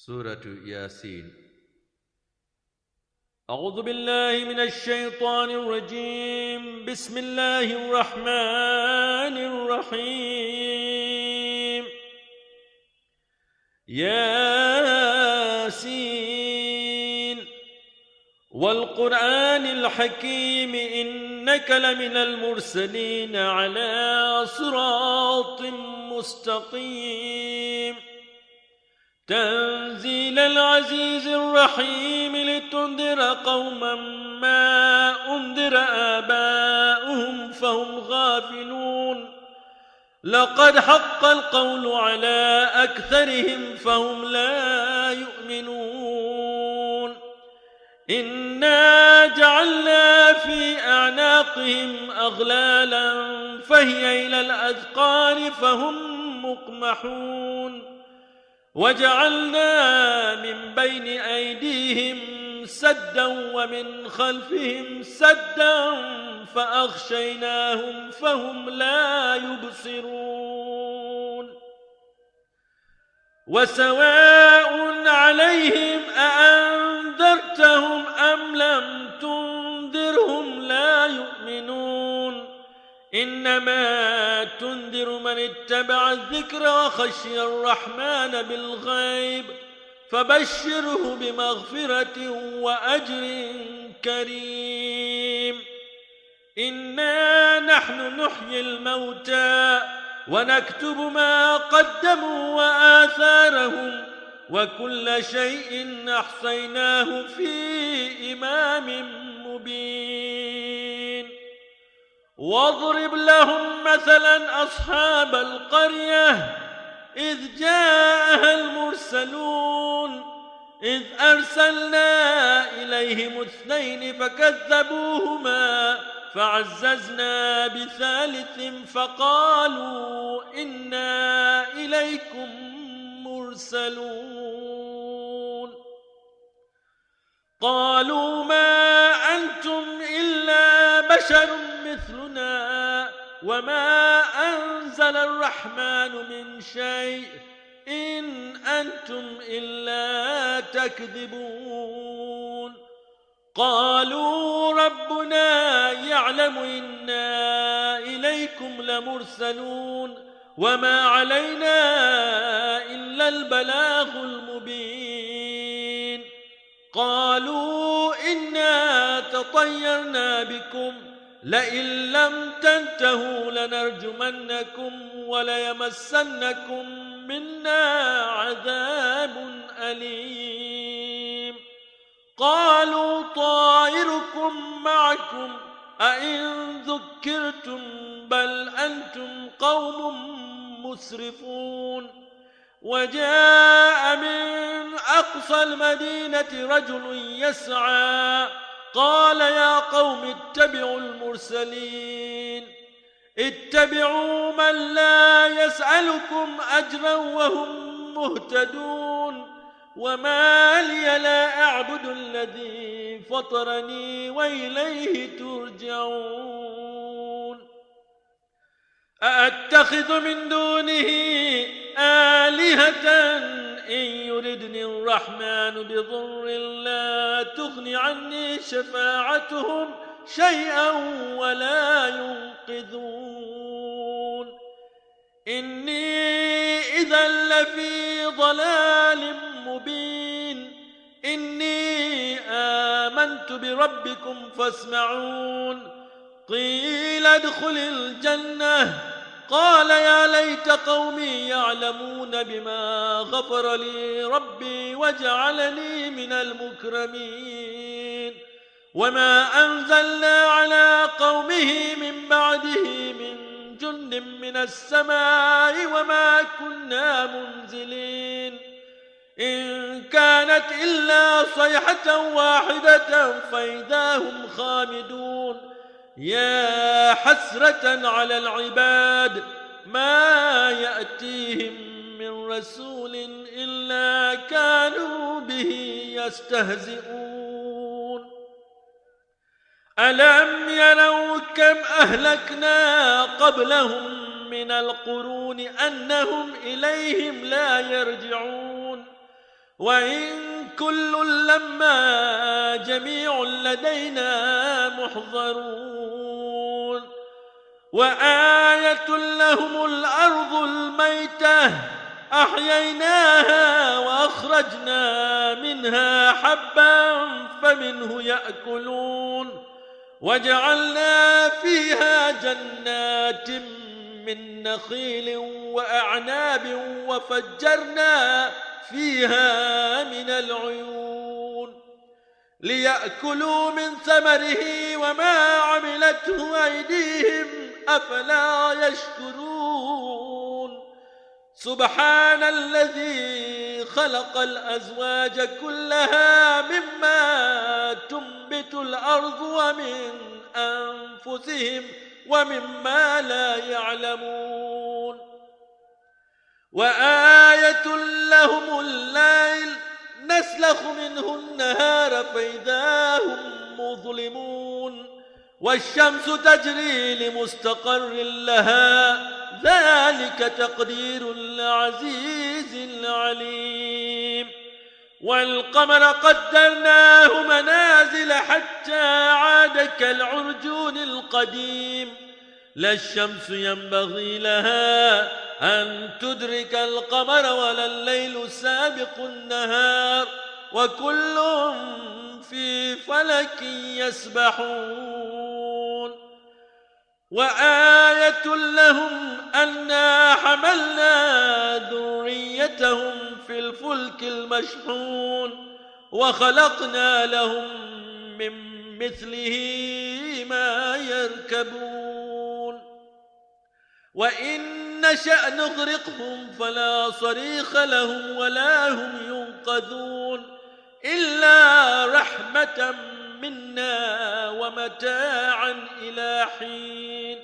سورة ياسين. أعوذ بالله من الشيطان الرجيم. بسم الله الرحمن الرحيم. ياسين والقرآن الحكيم إنك لمن المرسلين على صراط مستقيم. تنزيل العزيز الرحيم لتنذر قوما ما أنذر آباؤهم فهم غافلون. لقد حق القول على أكثرهم فهم لا يؤمنون. إنا جعلنا في أعناقهم أغلالا فهي إلى الأذقان فهم مقمحون. وجعلنا من بين أيديهم سدا ومن خلفهم سدا فأغشيناهم فهم لا يبصرون. وسواء عليهم أأنذرتهم أم لم تنذرهم لا يؤمنون. إنما تنذر من اتبع الذكر وخشي الرحمن بالغيب فبشره بمغفرة وأجر كريم. إنا نحن نحيي الموتى ونكتب ما قدموا وآثارهم وكل شيء أحصيناه في إمام مبين. واضرب لهم مثلا أصحاب القرية إذ جاءها المرسلون إذ أرسلنا إليهم 2 فكذبوهما فعززنا بثالث فقالوا إنا إليكم مرسلون. قالوا ما أنتم إلا بشر مثلنا وما أنزل الرحمن من شيء إن أنتم إلا تكذبون. قالوا ربنا يعلم إنا إليكم لمرسلون وما علينا إلا البلاغ المبين. قالوا إنا تطيرنا بكم لئن لم تنتهوا لنرجمنكم وليمسنكم منا عذاب أليم. قالوا طائركم معكم أئن ذكرتم بل أنتم قوم مسرفون. وجاء من أقصى المدينة رجل يسعى قال يا قوم اتبعوا المرسلين اتبعوا من لا يسألكم أجرا وهم مهتدون. وما لي لا أعبد الذي فطرني وإليه ترجعون. أأتخذ من دونه آلهة إن يردني الرحمن بضر لا تغن عني شفاعتهم شيئا ولا ينقذون. إني إذا لفي ضلال مبين. إني آمنت بربكم فاسمعون. قيل ادخل الجنة قال يا ليت قومي يعلمون بما غفر لي ربي وجعلني من المكرمين. وما أنزلنا على قومه من بعده من جند من السماء وما كنا منزلين. إن كانت إلا صيحة واحدة فإذا هم خامدون. يا حسرة على العباد ما يأتيهم من رسول إلا كانوا به يستهزئون. ألم يروا كم أهلكنا قبلهم من القرون أنهم إليهم لا يرجعون. وإن كل لما جميع لدينا محضرون وآية لهم الأرض الميتة أحييناها وأخرجنا منها حبا فمنه يأكلون وجعلنا فيها جنات من نخيل وأعناب وفجرنا فيها من العيون ليأكلوا من ثمره وما عملته أيديهم أفلا يشكرون سبحان الذي خلق الأزواج كلها مما تنبت الأرض ومن أنفسهم ومما لا يعلمون وآية لهم الليل نسلخ منه النهار فإذا هم مظلمون والشمس تجري لمستقر لها ذلك تقدير العزيز العليم والقمر قدرناه منازل حتى عاد كالعرجون القديم لا الشمس ينبغي لها أن تدرك القمر ولا الليل سابق النهار وكل في فلك يسبحون وآية لهم أنا حملنا ذريتهم في الفلك المشحون وخلقنا لهم من مثله ما يركبون وإن نشأ نغرقهم فلا صريخ لهم ولا هم ينقذون إلا رحمة منا ومتاعا إلى حين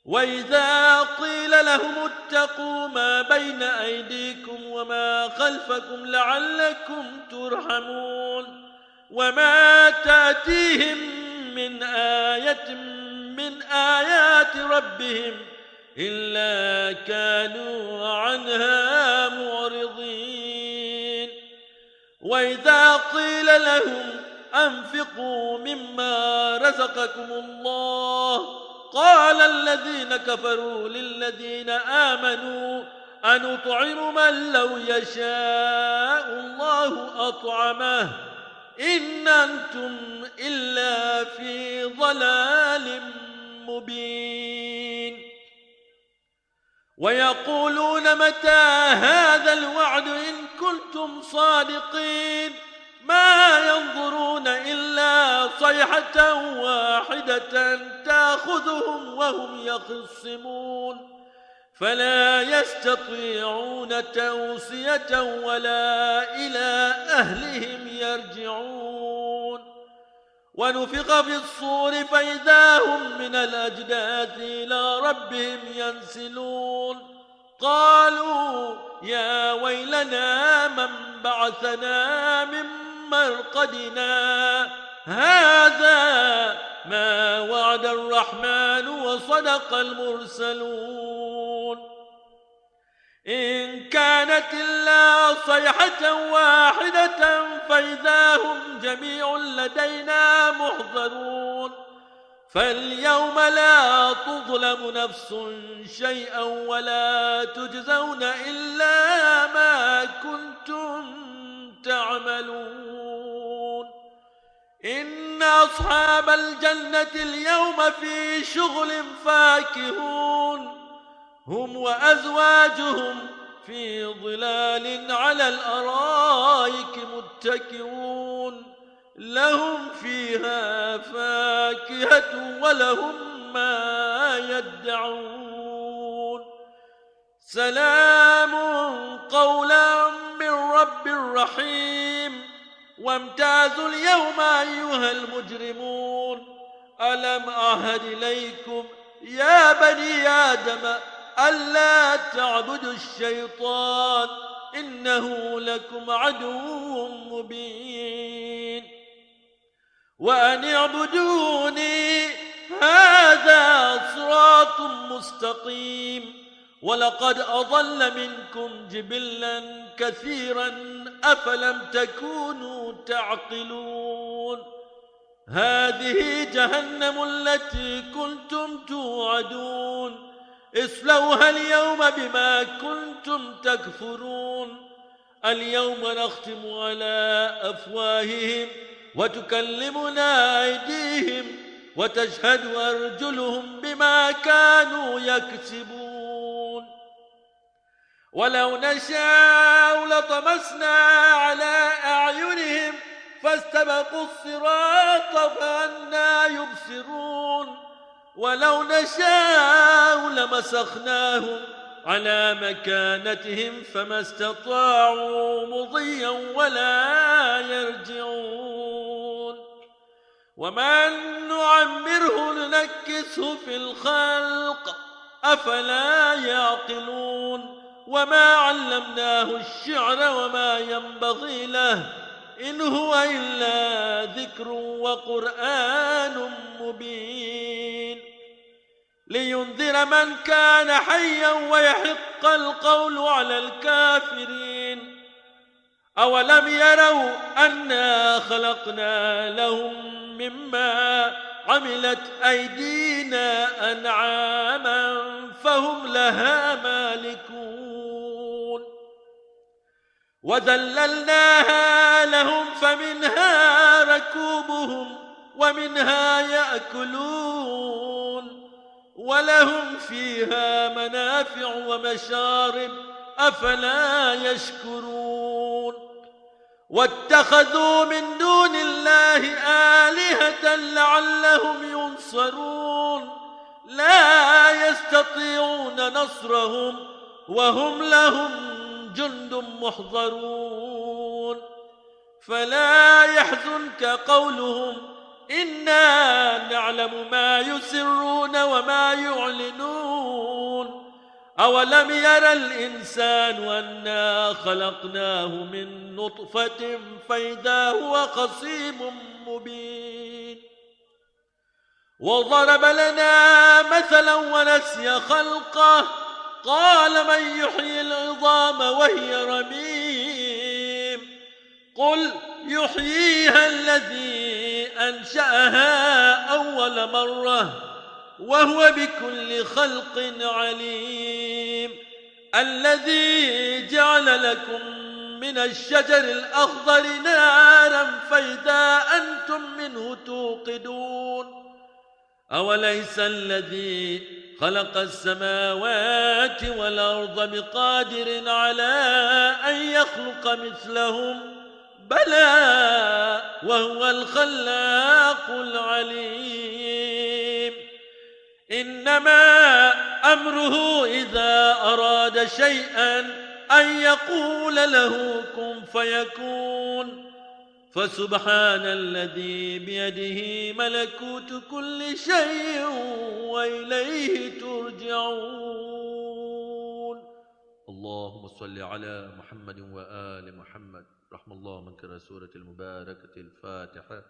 وإذا قيل لهم اتقوا ما بين أيديكم وما خلفكم لعلكم ترحمون وما تأتيهم من آية من آيات ربهم إلا كانوا عنها معرضين وإذا قيل لهم أنفقوا مما رزقكم الله قال الذين كفروا للذين آمنوا أنطعم من لو يشاء الله أطعمه إن أنتم إلا في ضلال مبين ويقولون متى هذا الوعد إن كنتم صادقين ما ينظرون إلا صيحة واحدة تأخذهم وهم يخصمون فلا يستطيعون توصية ولا إلى أهلهم يرجعون ونفخ في الصور فإذا هم من الأجداث إلى ربهم ينسلون قالوا يا ويلنا من بعثنا من مرقدنا هذا ما وعد الرحمن وصدق المرسلون إن كانت إلا صيحة واحدة فإذا هم جميع لدينا محضرون فاليوم لا تظلم نفس شيئا ولا تجزون إلا ما كنتم تعملون إن أصحاب الجنة اليوم في شغل فاكهون هم وأزواجهم في ظلال على الأرائك متكئون لهم فيها فاكهة ولهم ما يدعون سلام قولا من رب رحيم وامتازوا اليوم أيها المجرمون ألم أعهد إليكم يا بني آدم ألا تعبدوا الشيطان إنه لكم عدو مبين وأن اعبدوني هذا صراط مستقيم ولقد أضل منكم جبلا كثيرا أفلم تكونوا تعقلون هذه جهنم التي كنتم توعدون اصلوها اليوم بما كنتم تكفرون اليوم نختم على أفواههم وتكلمنا أيديهم وتشهد أرجلهم بما كانوا يكسبون ولو نشاء لطمسنا على أعينهم فاستبقوا الصراط فأنى يبصرون ولو نشاء لمسخناهم على مكانتهم فما استطاعوا مضيا ولا يرجعون ومن نعمره ننكسه في الخلق أفلا يعقلون وما علمناه الشعر وما ينبغي له إن هو إلا ذكر وقرآن مبين لينذر من كان حيا ويحق القول على الكافرين أولم يروا أنا خلقنا لهم مما عملت أيدينا أنعاما فهم لها مالكون وذللناها لهم فمنها ركوبهم ومنها يأكلون ولهم فيها منافع ومشارب أفلا يشكرون واتخذوا من دون الله آلهة لعلهم ينصرون لا يستطيعون نصرهم وهم لهم جند محضرون فلا يحزنك قولهم إنا نعلم ما يسرون وما يعلنون أولم ير الإنسان أنا خلقناه من نطفة فإذا هو خصيم مبين وضرب لنا مثلا ونسي خلقه قال من يحيي العظام وهي رميم قل يحييها الذي أنشأها أول مرة وهو بكل خلق عليم الذي جعل لكم من الشجر الأخضر نارا فإذا أنتم منه توقدون أوليس الذي خلق السماوات والأرض بقادر على أن يخلق مثلهم بلى وهو الخلاق العليم إنما أمره إذا أراد شيئا أن يقول له كن فيكون فسبحان الذي بيده ملكوت كل شيء وإليه ترجعون اللهم صل على محمد وآل محمد رحم الله من قرأ سورة المباركة الفاتحة